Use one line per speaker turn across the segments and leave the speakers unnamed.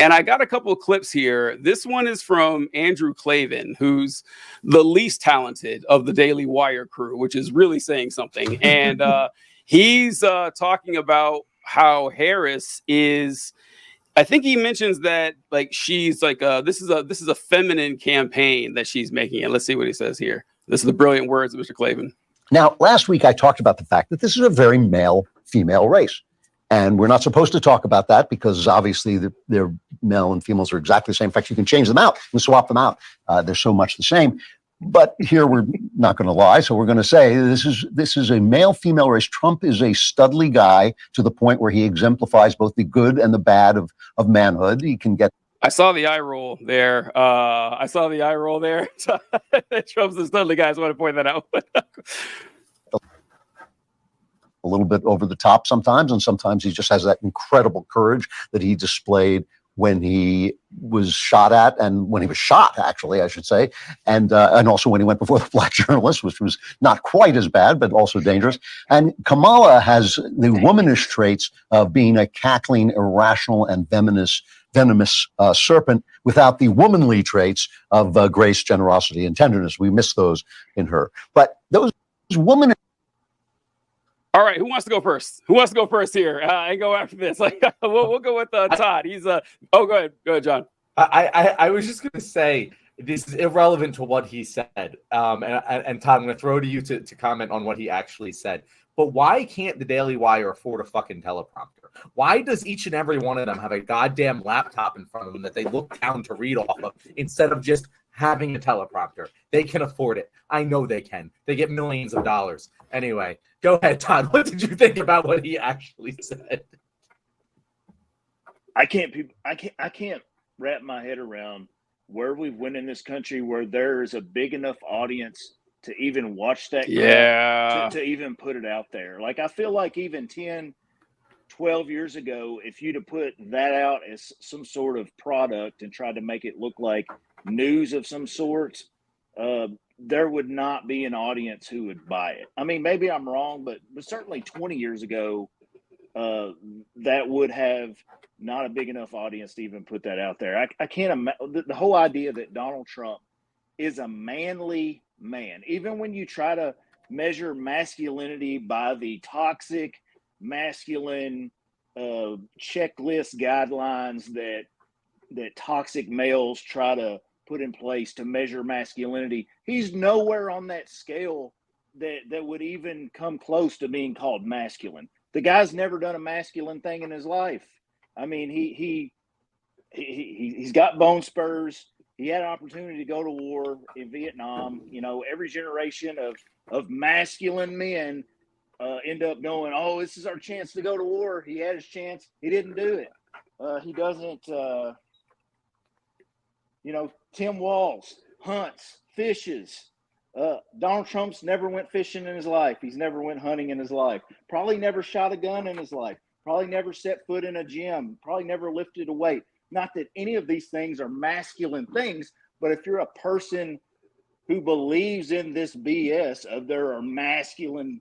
And I got a couple of clips here. This one is from Andrew Klavan, who's the least talented of the Daily Wire crew, which is really saying something. And he's talking about how Harris is. I think he mentions that like she's like this is a feminine campaign that she's making. And let's see what he says here. This is the brilliant words of Mr. Klavan.
Now, last week I talked about the fact that this is a very male-female race. And we're not supposed to talk about that because obviously their male and females are exactly the same. In fact, you can change them out and swap them out. They're so much the same. But here we're not going to lie. So we're going to say this is a male-female race. Trump is a studly guy to the point where he exemplifies both the good and the bad of manhood. He can get.
I saw the eye roll there. Trump's the studly guy. I just want to point that out.
A little bit over the top sometimes, and sometimes he just has that incredible courage that he displayed when he was shot at, and when he was shot, actually, I should say, and also when he went before the black journalist, which was not quite as bad, but also dangerous. And Kamala has the womanish traits of being a cackling, irrational, and venomous serpent without the womanly traits of grace, generosity, and tenderness. We miss those in her. But those womanish.
All right, who wants to go first? Who wants to go first here? And go after this. Like we'll go with Todd. He's go ahead, John.
I was just gonna say this is irrelevant to what he said. And Todd, I'm gonna throw to you to comment on what he actually said. But why can't the Daily Wire afford a fucking teleprompter? Why does each and every one of them have a goddamn laptop in front of them that they look down to read off of instead of just having a teleprompter? They can afford it. I know they can. They get millions of dollars. Anyway, go ahead, Todd. What did you think about what he actually said?
I can't wrap my head around where we went in this country where there is a big enough audience to even watch that. To even put it out there. Like, I feel like even 10, 12 years ago, if you'd have put that out as some sort of product and tried to make it look like news of some sort, there would not be an audience who would buy it. I mean, maybe I'm wrong, but certainly 20 years ago, that would have not a big enough audience to even put that out there. I can't imagine the whole idea that Donald Trump is a manly man. Even when you try to measure masculinity by the toxic masculine checklist guidelines that toxic males try to put in place to measure masculinity, he's nowhere on that scale that would even come close to being called masculine. The guy's never done a masculine thing in his life. I mean, he's got bone spurs. He had an opportunity to go to war in Vietnam. You know, every generation of masculine men end up going, oh, this is our chance to go to war. He had his chance. He didn't do it. He doesn't, Tim Walz hunts, fishes. Donald Trump's never went fishing in his life. He's never went hunting in his life. Probably never shot a gun in his life. Probably never set foot in a gym. Probably never lifted a weight. Not that any of these things are masculine things, but if you're a person who believes in this BS of there are masculine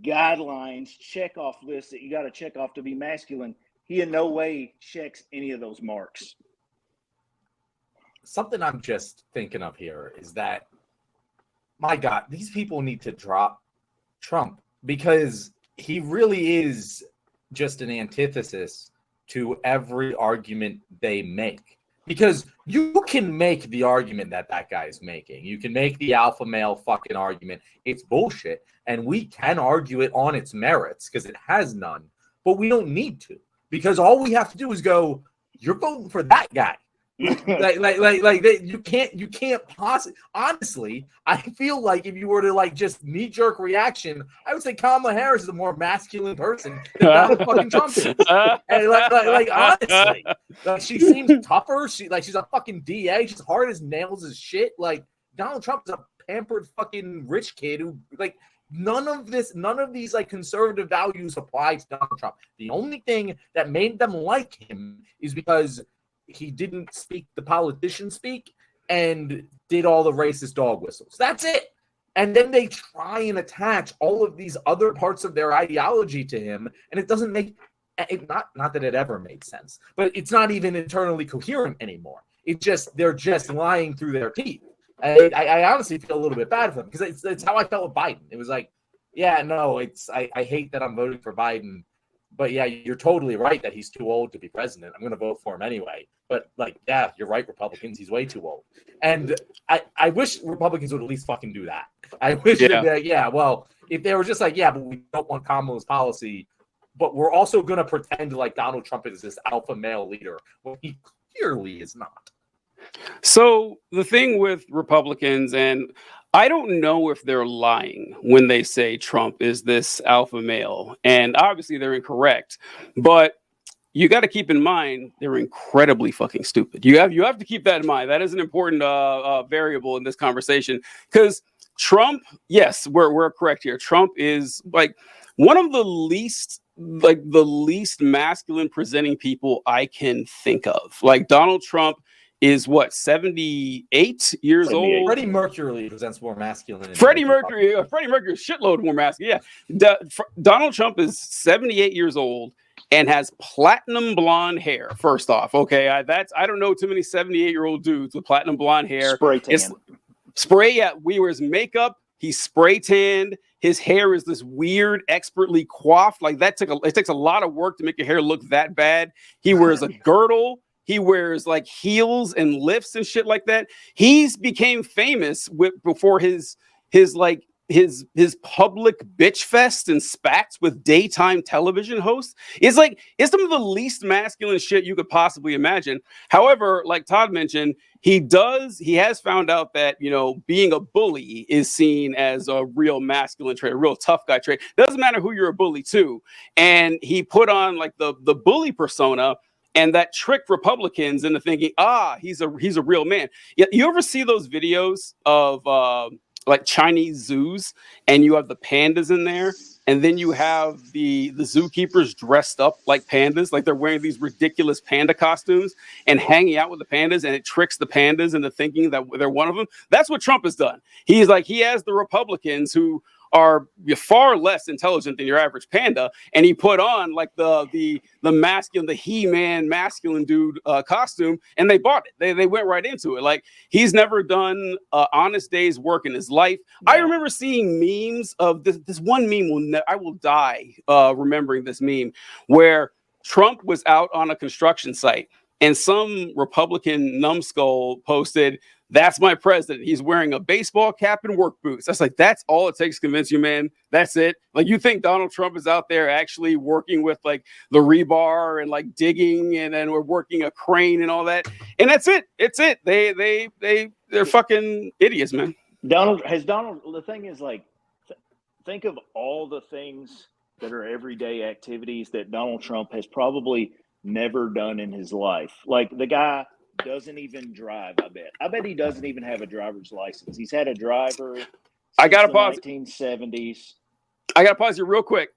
guidelines, check off lists that you got to check off to be masculine, he in no way checks any of those marks.
Something I'm just thinking of here is that, my God, these people need to drop Trump because he really is just an antithesis to every argument they make. Because you can make the argument that guy is making. You can make the alpha male fucking argument. It's bullshit. And we can argue it on its merits because it has none. But we don't need to. Because all we have to do is go, you're voting for that guy. You can't possibly. Honestly, I feel like if you were to like just knee-jerk reaction, I would say Kamala Harris is a more masculine person than Donald fucking Trump is. And honestly, she seems tougher. She's a fucking DA. She's hard as nails as shit. Like Donald Trump is a pampered fucking rich kid who like none of these like conservative values apply to Donald Trump. The only thing that made them like him is because he didn't speak the politician speak and did all the racist dog whistles. That's it. And then they try and attach all of these other parts of their ideology to him, and it doesn't make not that it ever made sense, but it's not even internally coherent anymore. It's just they're just lying through their teeth. I honestly feel a little bit bad for them because it's how I felt with Biden. It was like, yeah, no, I hate that I'm voting for Biden, but yeah, you're totally right that he's too old to be president. I'm going to vote for him anyway. But like, yeah, you're right, Republicans. He's way too old. And I wish Republicans would at least fucking do that. I wish they'd be like, yeah, well, if they were just like, yeah, but we don't want Kamala's policy, but we're also going to pretend like Donald Trump is this alpha male leader. Well, he clearly is not.
So the thing with Republicans, and I don't know if they're lying when they say Trump is this alpha male, and obviously they're incorrect, but you got to keep in mind they're incredibly fucking stupid. You have to keep that in mind. That is an important variable in this conversation, because Trump, yes, we're correct here. Trump is like one of the least masculine presenting people I can think of. Like Donald Trump is what, 78 years old?
Freddie Mercury presents more masculine.
Freddie Mercury is shitload more masculine. Yeah. Donald Trump is 78 years old and has platinum blonde hair. First off, okay, I don't know too many 78-year-old dudes with platinum blonde hair.
Spray tan.
Yeah, we wears makeup. He's spray tanned. His hair is this weird, expertly coiffed. Like it takes a lot of work to make your hair look that bad. He wears a girdle. He wears like heels and lifts and shit like that. He's became famous before his public bitch fest and spats with daytime television hosts. It's some of the least masculine shit you could possibly imagine. However, like Todd mentioned, he has found out that, being a bully is seen as a real masculine trait, a real tough guy trait. Doesn't matter who you're a bully to. And he put on like the bully persona, and that tricked Republicans into thinking, he's a real man. You ever see those videos of like Chinese zoos, and you have the pandas in there, and then you have the zookeepers dressed up like pandas, like they're wearing these ridiculous panda costumes and hanging out with the pandas, and it tricks the pandas into thinking that they're one of them? That's what Trump has done. He has the Republicans who are far less intelligent than your average panda, and he put on like the masculine, the He-Man masculine dude costume, and they bought it. They went right into it. Like, he's never done honest day's work in his life. Yeah. I remember seeing memes of this one meme. I will die remembering this meme where Trump was out on a construction site, and some Republican numbskull posted, "That's my president. He's wearing a baseball cap and work boots." That's like, that's all it takes to convince you, man. That's it. Like, you think Donald Trump is out there actually working with like the rebar and like digging, and then we're working a crane and all that. And that's it. It's it. They're fucking idiots, man.
The thing is, like, think of all the things that are everyday activities that Donald Trump has probably never done in his life. Like, the guy doesn't even drive. I bet he doesn't even have a driver's license. He's had a driver since
I gotta pause.
1970s.
I gotta pause you real quick.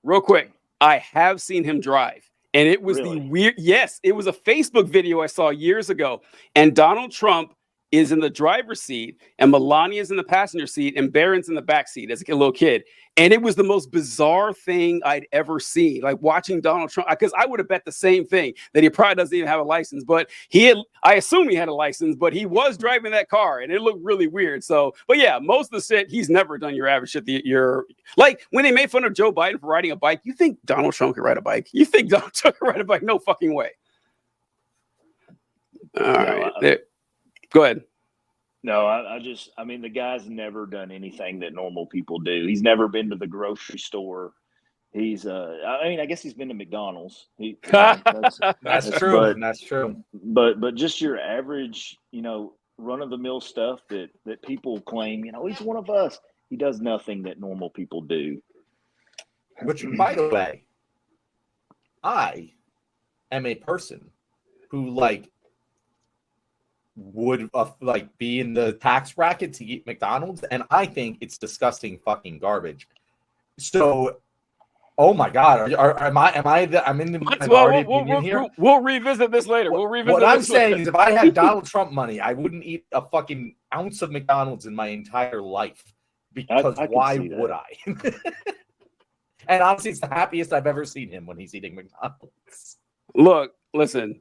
I have seen him drive, and it was
Really?
the weird. Yes, it was a Facebook video I saw years ago, and Donald Trump is in the driver's seat, and Melania's in the passenger seat, and Barron's in the back seat as a little kid. And it was the most bizarre thing I'd ever seen, like watching Donald Trump, because I would have bet the same thing, that he probably doesn't even have a license, but I assume he had a license, but he was driving that car, and it looked really weird. So, but yeah, most of the shit, he's never done your average shit. Like, when they made fun of Joe Biden for riding a bike, you think Donald Trump could ride a bike? You think Donald Trump could ride a bike? No fucking way. All right. Go ahead.
No, I mean, the guy's never done anything that normal people do. He's never been to the grocery store. I guess he's been to McDonald's.
That's true. That's true.
But just your average, run of the mill stuff that people claim, he's one of us. He does nothing that normal people do.
Which, by the way, I am a person who would be in the tax bracket to eat McDonald's, and I think it's disgusting fucking garbage. So, oh my god, I'm in the minority opinion here.
We'll revisit this later.
What I'm saying is, if I had Donald Trump money, I wouldn't eat a fucking ounce of McDonald's in my entire life, because why would I? And honestly, it's the happiest I've ever seen him when he's eating McDonald's.
Look, listen.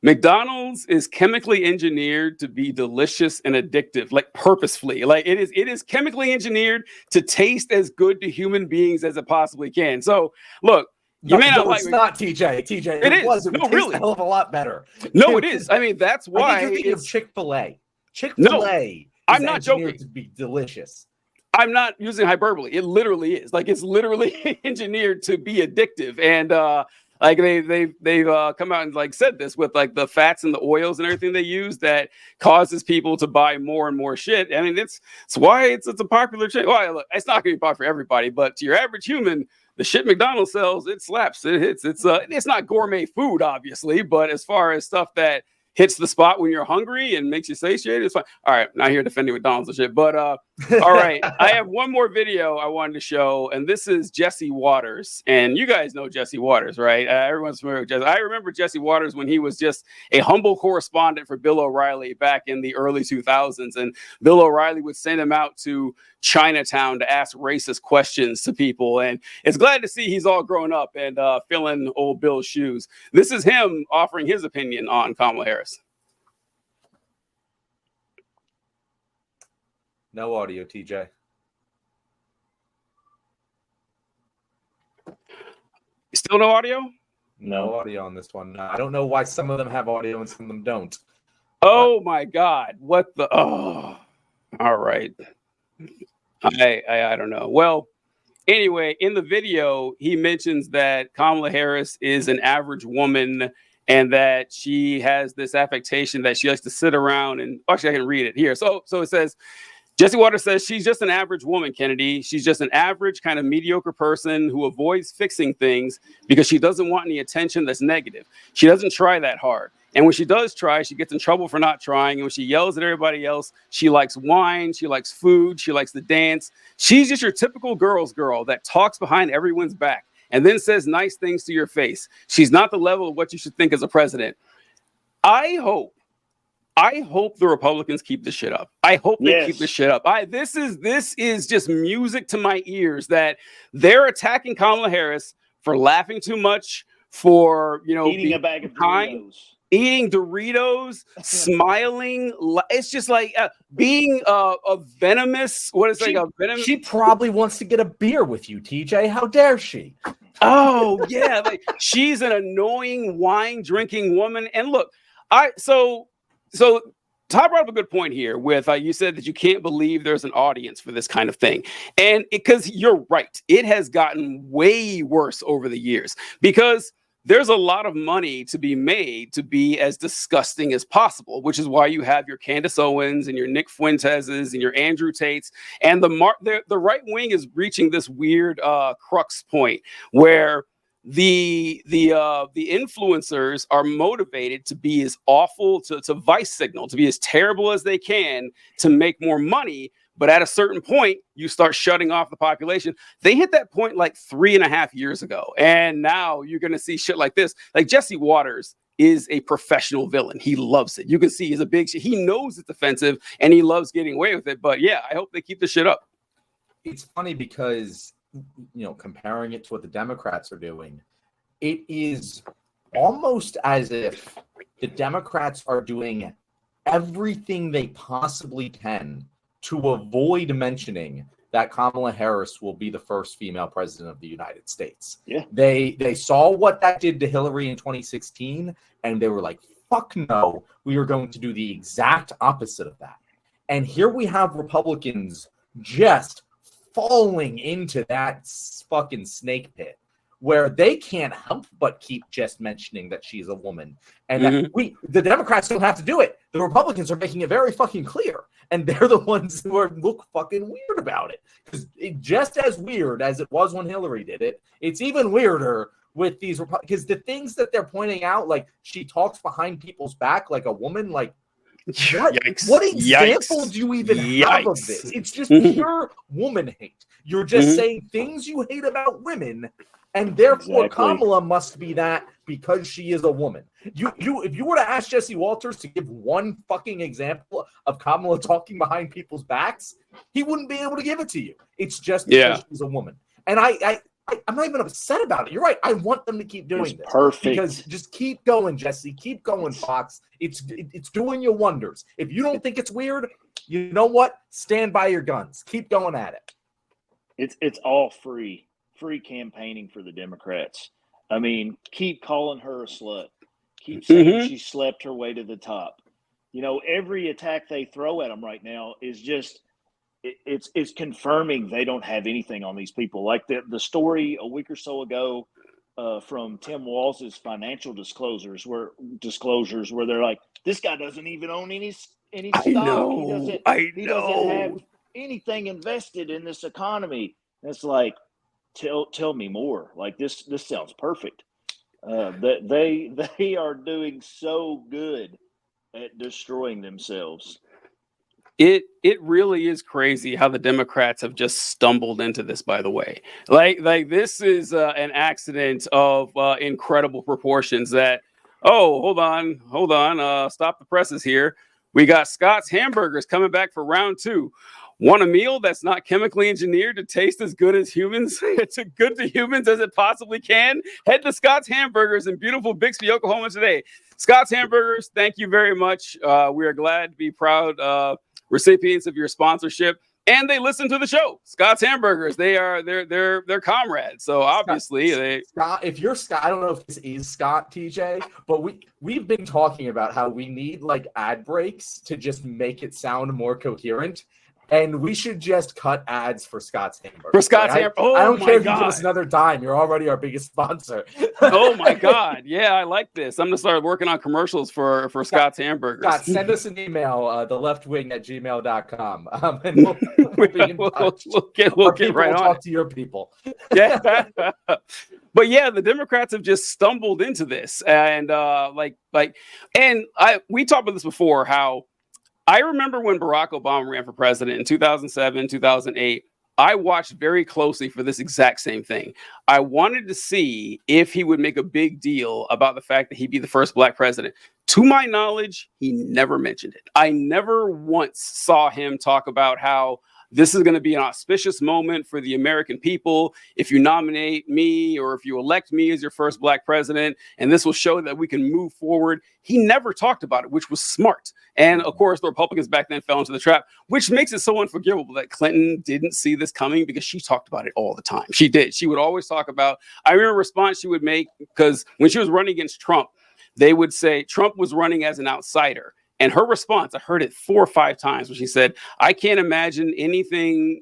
McDonald's is chemically engineered to be delicious and addictive, like purposefully. Like it is chemically engineered to taste as good to human beings as it possibly can. So look, you may not like
it's not TJ. TJ,
it is.
was. It
no,
would taste
really.
a hell of a lot better.
No, it is. I mean, that's why
I think you're thinking of Chick-fil-A.
No, I'm not
engineered
joking.
to be delicious.
I'm not using hyperbole. It literally is. Like it's literally engineered to be addictive. And like they've come out and like said this with like the fats and the oils and everything they use that causes people to buy more and more shit. I mean, it's why it's a popular chain. Well, look, it's not going to be popular for everybody, but to your average human, the shit McDonald's sells, it slaps. It hits. It's not gourmet food, obviously, but as far as stuff that hits the spot when you're hungry and makes you satiated, it's fine. All right, not here defending McDonald's and shit, but all right. I have one more video I wanted to show, and this is Jesse Waters. And you guys know Jesse Waters, right? Everyone's familiar with Jesse. I remember Jesse Waters when he was just a humble correspondent for Bill O'Reilly back in the early 2000s. And Bill O'Reilly would send him out to Chinatown to ask racist questions to people. And it's glad to see he's all grown up and filling old Bill's shoes. This is him offering his opinion on Kamala Harris.
No audio, TJ.
Still no audio?
No audio on this one. I don't know why some of them have audio and some of them don't.
Oh my God. What the? Oh, all right. I don't know. Well, anyway, in the video, he mentions that Kamala Harris is an average woman and that she has this affectation that she likes to sit around and actually I can read it here. So it says, Jesse Waters says she's just an average woman, Kennedy. She's just an average kind of mediocre person who avoids fixing things because she doesn't want any attention that's negative. She doesn't try that hard. And when she does try, she gets in trouble for not trying. And when she yells at everybody else, she likes wine, she likes food, she likes to dance. She's just your typical girl's girl that talks behind everyone's back and then says nice things to your face. She's not the level of what you should think as a president. I hope the Republicans keep this shit up. I hope they keep this shit up. This is just music to my ears that they're attacking Kamala Harris for laughing too much, for
eating a bag of Doritos.
Eating Doritos, smiling. It's just like being a venomous. What is like a venomous?
She probably wants to get a beer with you, TJ. How dare she?
Oh yeah, like she's an annoying wine drinking woman. And look, so Todd brought up a good point here with you said that you can't believe there's an audience for this kind of thing. And because you're right, it has gotten way worse over the years because there's a lot of money to be made to be as disgusting as possible, which is why you have your Candace Owens and your Nick Fuentes's and your Andrew Tates. And the right wing is reaching this weird crux point where the influencers are motivated to be as awful, to vice signal, to be as terrible as they can to make more money. But at a certain point, you start shutting off the population. They hit that point like 3.5 years ago. And now you're going to see shit like this. Like Jesse Waters is a professional villain. He loves it. You can see he knows it's offensive and he loves getting away with it. But yeah, I hope they keep the shit up.
It's funny because, comparing it to what the Democrats are doing, it is almost as if the Democrats are doing everything they possibly can to avoid mentioning that Kamala Harris will be the first female president of the United States.
Yeah.
They saw what that did to Hillary in 2016, and they were like, fuck no, we are going to do the exact opposite of that. And here we have Republicans just falling into that fucking snake pit where they can't help but keep just mentioning that she's a woman. And that the Democrats don't have to do it. The Republicans are making it very fucking clear. And they're the ones who look fucking weird about it. Because just as weird as it was when Hillary did it, it's even weirder with these because the things that they're pointing out, like she talks behind people's back like a woman, like what example do you even have of this? It's just pure woman hate. You're just saying things you hate about women, and therefore Kamala must be that because she is a woman. If you were to ask Jesse Waters to give one fucking example of Kamala talking behind people's backs, he wouldn't be able to give it to you. It's just because she's a woman. And I'm not even upset about it. You're right. I want them to keep doing this.
Perfect.
Because just keep going, Jesse. Keep going, Fox. It's doing you wonders. If you don't think it's weird, you know what? Stand by your guns. Keep going at it.
It's all free campaigning for the Democrats. I mean, keep calling her a slut. Keep saying she slept her way to the top. You know, every attack they throw at them right now is just it's confirming they don't have anything on these people. Like the story a week or so ago from Tim Walz's financial disclosures where they're like, this guy doesn't even own any stock. He doesn't have anything invested in this economy. And it's like, tell me more. Like this sounds perfect. That they are doing so good at destroying themselves.
It really is crazy how the Democrats have just stumbled into this, by the way. Like this is an accident of incredible proportions that, hold on, stop the presses here. We got Scott's Hamburgers coming back for round 2. Want a meal that's not chemically engineered to taste as good as humans? It's as good to humans as it possibly can. Head to Scott's Hamburgers in beautiful Bixby, Oklahoma today. Scott's Hamburgers, thank you very much. We are glad to be proud recipients of your sponsorship, and they listen to the show. Scott's Hamburgers, they're comrades. So obviously,
Scott, if you're Scott, I don't know if this is Scott, TJ, but we've been talking about how we need like ad breaks to just make it sound more coherent. And we should just cut ads for Scott's Hamburgers.
For Scott's Hamburgers. Oh,
I don't care if you
God.
give us another dime. You're already our biggest sponsor.
Oh, my God. Yeah, I like this. I'm going to start working on commercials for Scott's Hamburgers.
Scott, send us an email, theleftwing@gmail.com. And we'll be in touch.
We'll get right on
talk to your people.
Yeah. But yeah, the Democrats have just stumbled into this. And we talked about this before, how I remember when Barack Obama ran for president in 2007, 2008, I watched very closely for this exact same thing. I wanted to see if he would make a big deal about the fact that he'd be the first black president. To my knowledge, he never mentioned it. I never once saw him talk about how this is going to be an auspicious moment for the American people if you nominate me or if you elect me as your first black president, and this will show that we can move forward. He never talked about it, which was smart. And of course, the Republicans back then fell into the trap, which makes it so unforgivable that Clinton didn't see this coming, because she talked about it all the time. She did. She would always talk about, I remember a response she would make, because when she was running against Trump, they would say Trump was running as an outsider. And her response, I heard it 4 or 5 times, when she said, I can't imagine anything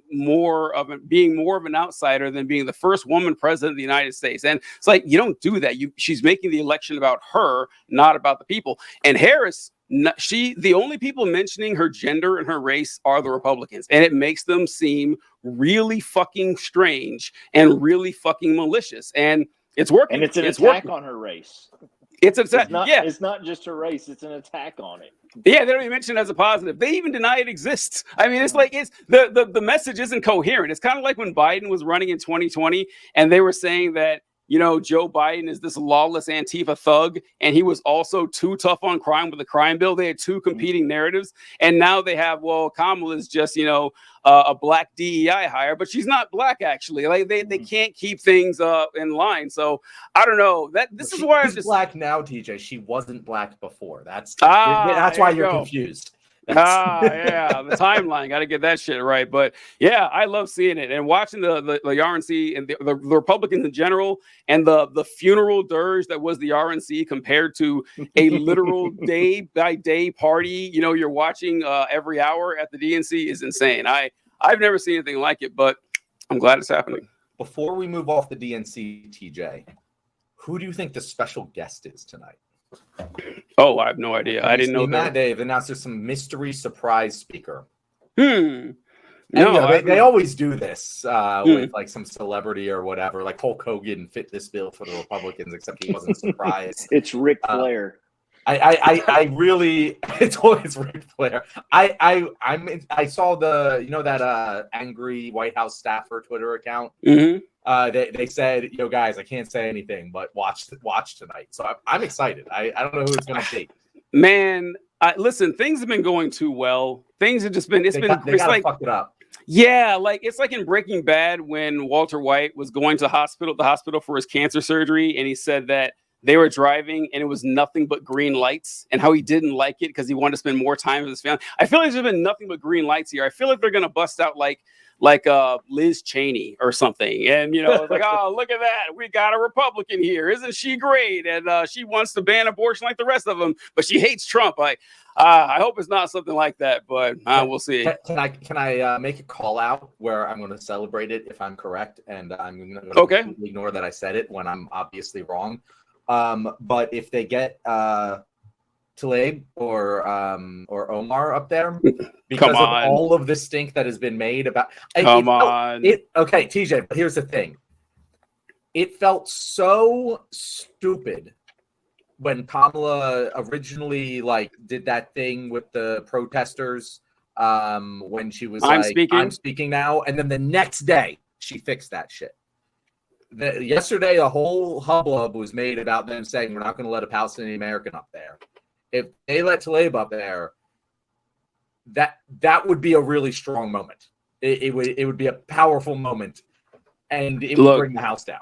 being more of an outsider than being the first woman president of the United States. And it's like, you don't do that. She's making the election about her, not about the people. And Harris, the only people mentioning her gender and her race are the Republicans. And it makes them seem really fucking strange and really fucking malicious. And it's working.
And it's an attack on her race.
It's
not just her race, it's an attack on it.
Yeah, they don't even mention it as a positive. They even deny it exists. I mean, it's like the message isn't coherent. It's kind of like when Biden was running in 2020 and they were saying that, you know, Joe Biden is this lawless Antifa thug, and he was also too tough on crime with the crime bill. They had 2 competing narratives, and now they have, well, Kamala is just, you know, a black DEI hire, but she's not black, actually. Like they can't keep things in line. So I don't know. This is why I'm just
black now, TJ. She wasn't black before. That's why you're confused.
Yeah, the timeline, got to get that shit right. But yeah, I love seeing it and watching the RNC and the Republicans in general, and the funeral dirge that was the RNC compared to a literal day by day party. You know, you're watching every hour at the DNC is insane. I've never seen anything like it, but I'm glad it's happening.
Before we move off the DNC, TJ, who do you think the special guest is tonight?
Oh, I have no idea. I didn't know that.
They've announced there's some mystery surprise speaker.
No,
they always do this with like some celebrity or whatever. Like Hulk Hogan fit this bill for the Republicans, except he wasn't surprised.
It's Ric Flair.
I really, it's always Ric Flair. I saw that angry White House staffer Twitter account.
Mm-hmm.
They said, guys, I can't say anything, but watch tonight. So I'm excited. I don't know who it's going to be.
Man, listen, things have been going too well. Things have just been,
they gotta fuck it up.
Yeah, like it's like in Breaking Bad when Walter White was going to the hospital for his cancer surgery, and he said that they were driving and it was nothing but green lights, and how he didn't like it because he wanted to spend more time with his family. I feel like there's been nothing but green lights here. I feel like they're gonna bust out like Liz Cheney or something, and it's like, oh, look at that, we got a Republican here, isn't she great? And she wants to ban abortion like the rest of them, but she hates Trump. I hope it's not something like that, but we'll see.
Can I make a call out where I'm going to celebrate it if I'm correct, and I'm going to completely ignore that I said it when I'm obviously wrong. But if they get Tlaib or Omar up there because of all of the stink that has been made about okay, TJ, but here's the thing. It felt so stupid when Kamala originally did that thing with the protesters when she was I'm speaking now, and then the next day she fixed that shit. Yesterday a whole hubbub was made about them saying we're not going to let a Palestinian American up there. If they let Tlaib up there, that would be a really strong moment. It would be a powerful moment, and it would bring the house down.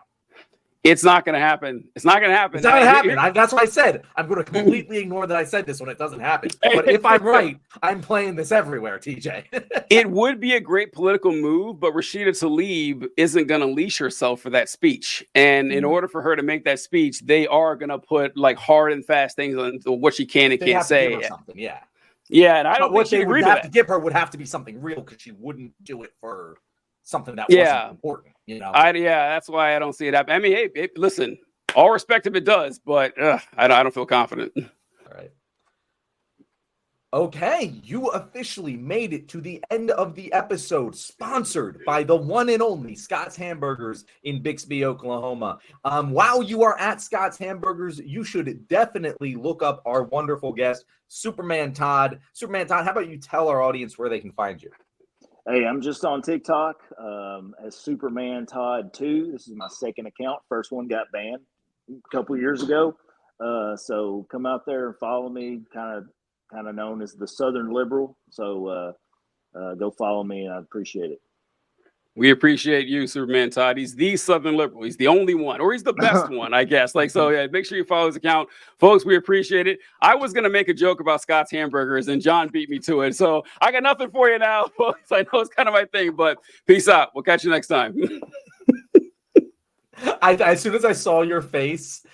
It's not going to happen. It's not going to happen.
It's not going to happen. That's what I said. I'm going to completely ignore that I said this when it doesn't happen. But if I'm right, I'm playing this everywhere, TJ.
It would be a great political move, but Rashida Tlaib isn't going to leash herself for that speech. And in order for her to make that speech, they are going to put hard and fast things on what she can and can't say.
Give her something, yeah.
Yeah, and I don't think she
would have to give her would have to be something real because she wouldn't do it for something that wasn't important,
that's why I don't see it happen. I mean, hey, listen, all respect if it does, but I don't feel confident.
All right. Okay, you officially made it to the end of the episode, sponsored by the one and only Scott's Hamburgers in Bixby, Oklahoma. While you are at Scott's Hamburgers, you should definitely look up our wonderful guest, Superman Todd. Superman Todd, how about you tell our audience where they can find you?
Hey, I'm just on TikTok as Superman Todd 2. This is my second account. First one got banned a couple years ago. So come out there and follow me, kind of known as the Southern Liberal. So go follow me, and I appreciate it.
We appreciate you, Superman Todd. He's the Southern Liberal. He's the only one, or he's the best one, I guess. Make sure you follow his account. Folks, we appreciate it. I was going to make a joke about Scott's Hamburgers, and John beat me to it. So I got nothing for you now, folks. I know it's kind of my thing, but peace out. We'll catch you next time.
As soon as I saw your face